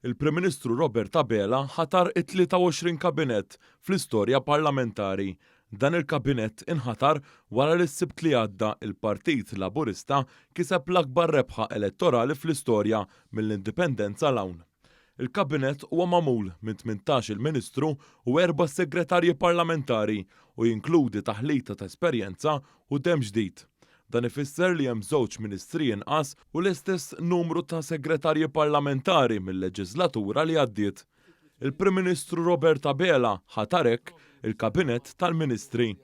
Il-Prim Ministru Robert Abela ħatar it-23 kabinett fl-istorja parlamentari. Dan il-kabinett inħatar wara li s-sibt li għadda il-Partit Laburista kiseb l-akbar rebħa elettorali fl-istorja mill-indipendenza l-hawn. Il-kabinett huwa magħmul minn 18 il-Ministru u 4 segretarji parlamentari u jinkludi taħlita ta' esperjenza u dem ġdid. Dan ifisser li hemm żewġ ministri inqas u l-istess numru ta' segretarji parlamentari mill-leġislatura li għaddiet. Il-Prim Ministru Robert Abela ħatarek il-kabinett tal-Ministri.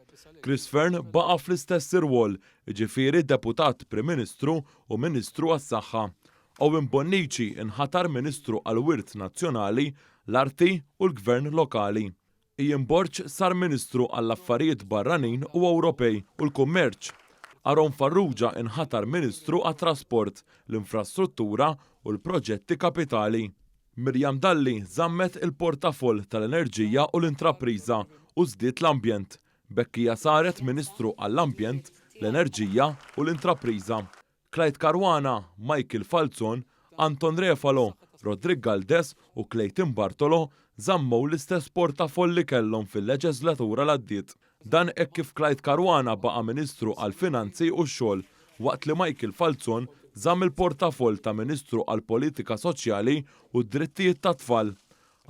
Chris Fern baqa' fl-istess irwol, jiġifieri deputat Prim Ministru u Ministru għas-Saħħa. Owen Bonnici inħatar Ministru għall-Wirt Nazzjonali, l-Arti u l-Gvern Lokali. Ian Borg sar Ministru għall-Affarijiet Barranin u Ewropej u l-Kummerċ. Aron Farrugia inħatar Ministru għat-Trasport, l-Infrastruttura u l-Proġetti Kapitali. Mirjam Dalli żammet il-portafoll tal-Enerġija u l-Intrapriża u żdiet l-Ambjent. Bekkija saret Ministru għall-Ambjent, l-Enerġija u l-Intrapriża. Clyde Caruana, Michael Falzon, Anton Refalo, Rodrigo Galdes u Clayton Bartolo żammew l-istess portafoll li kellhom fil-leġislatura l-għaddiet. Dan hekk kif Clyde Caruana baqa' Ministru għall-Finanzi u x-Xogħol, waqt li Michael Falzon żamm il-portafoll ta' Ministru għall-Politika Soċjali u d-Drittijiet tat-Tfal.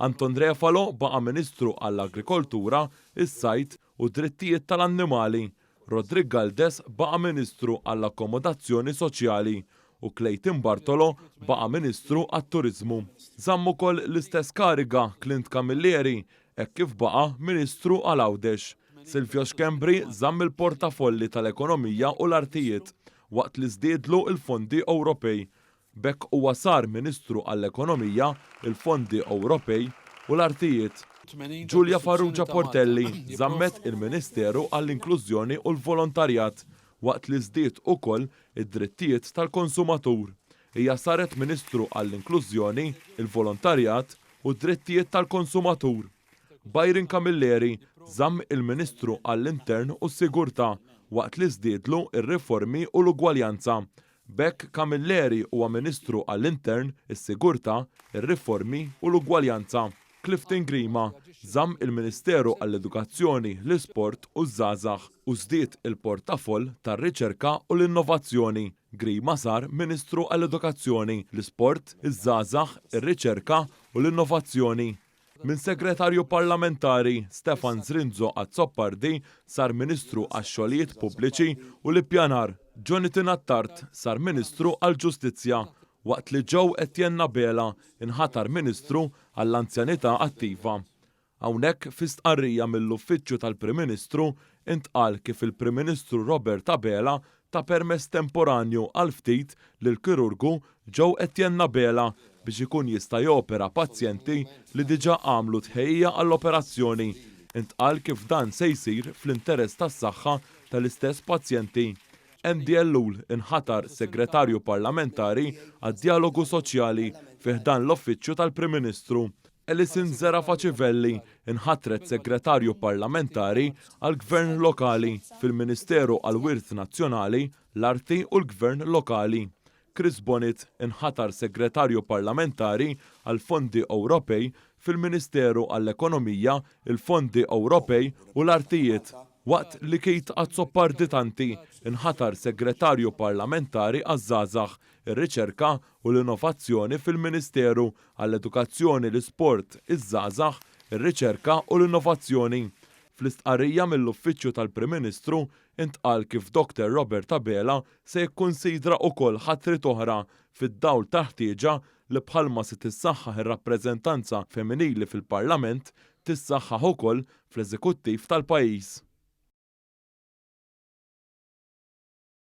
Anton Refalo baqa' Ministru għall-Agrikoltura, is-Sajd u d-Drittijiet tal-Annimali. Rodrigo Galdes baqa' Ministru għall-Akkomodazzjoni Soċjali u Clayton Bartolo baqa' Ministru għat-Turiżmu. Żamm ukoll l-istess kariga Clint Camilleri hekk kif baqa' Ministru għall-Għawdex. Silvio Xkembri żamm il-portafolli tal-Ekonomija u l-Artijiet waqt li żdiedlu l-fondi Ewropej. Bekk huwa sar Ministru għall-Ekonomija, il-Fondi Ewropej u l-Artijiet. Giulia Farrugia Portelli żammet il-Ministeru għall-Inklużjoni u l-Volontarjat waqt li żdied ukoll id-drittijiet tal-konsumatur. Hija saret Ministru għall-Inklużjoni, il-Volontarjat u d-drittijiet tal-konsumatur. Byron Camilleri żamm il-Ministru għall-Intern u s-Sigurtà waqt li żdiedlu ir-riformi u l-ugwaljanza. Bekk Camilleri huwa Ministru għall-Intern, is-Sigurtà, ir-riformi u l-ugwaljanza. Clifton Grima żamm il-Ministeru għall-Edukazzjoni, l-Isport u ż-Żgħażagħ u żdied il-portafoll tar-Riċerka u l-Innovazzjoni. Grima sar Ministru għall-Edukazzjoni, l-Isport, iż-Żgħażagħ, ir-Riċerka u l-Innovazzjoni. Min segretarju parlamentari Stefan Zrinzo Azzoppardi sar Ministru għax-Xogħlijiet Pubbliċi u l-Ippjanar. Jonathan Attard sar Ministru għall-Ġustizzja waqt li Joe Etienne Bela inħatar Ministru għall-Anzjanità Attiva. Hawnhekk fi stqarrija mill-Uffiċċju tal-Prim Ministru intqal kif il-Prim Ministru Robert Abela ta' permess temporanju għal ftit lill-kirurgu Joe Etienne Bela biex ikun jista' jopera pazjenti li diġà għamlu tħejja għall-operazzjoni. Intqal kif dan se jsir fl-interess tas-saħħa tal-istess pazjenti. Andy Ellul inħatar Segretarju Parlamentari għad-Dialogu Soċjali fih dan l-Uffiċċju tal-Prim Ministru. Alison Zera Faċivelli inħatret Segretarju Parlamentari għall-Gvern Lokali fil-Ministeru għall-Wirt Nazzjonali, l-Arti u l-Gvern Lokali. Chris Bonnet inħatar Segretarju Parlamentari għall-Fondi Ewropej fil-Ministeru għall-Ekonomija, il-Fondi Ewropej u l-Artijiet. Waqt li Kate Azzoppardi inħatar Segretarju Parlamentari għaż-Żgħażagħ, ir-Riċerka u l-Innovazzjoni fil-Ministeru għall-Edukazzjoni, l-Isport, iż-Żgħażagħ, ir-Riċerka u l-Innovazzjoni. Fl-istqarrija mill-Uffiċċju tal-Prim Ministru intqal kif Dr. Robert Abela se jikkunsidra wkoll ħatriet oħra fid-dawl ta' ħtieġa li bħalma se tissaħħaħ ir-rappreżentanza femminili fil-Parlament tissaħħaħ ukoll fl-Eżekuttiv tal-pajjiż.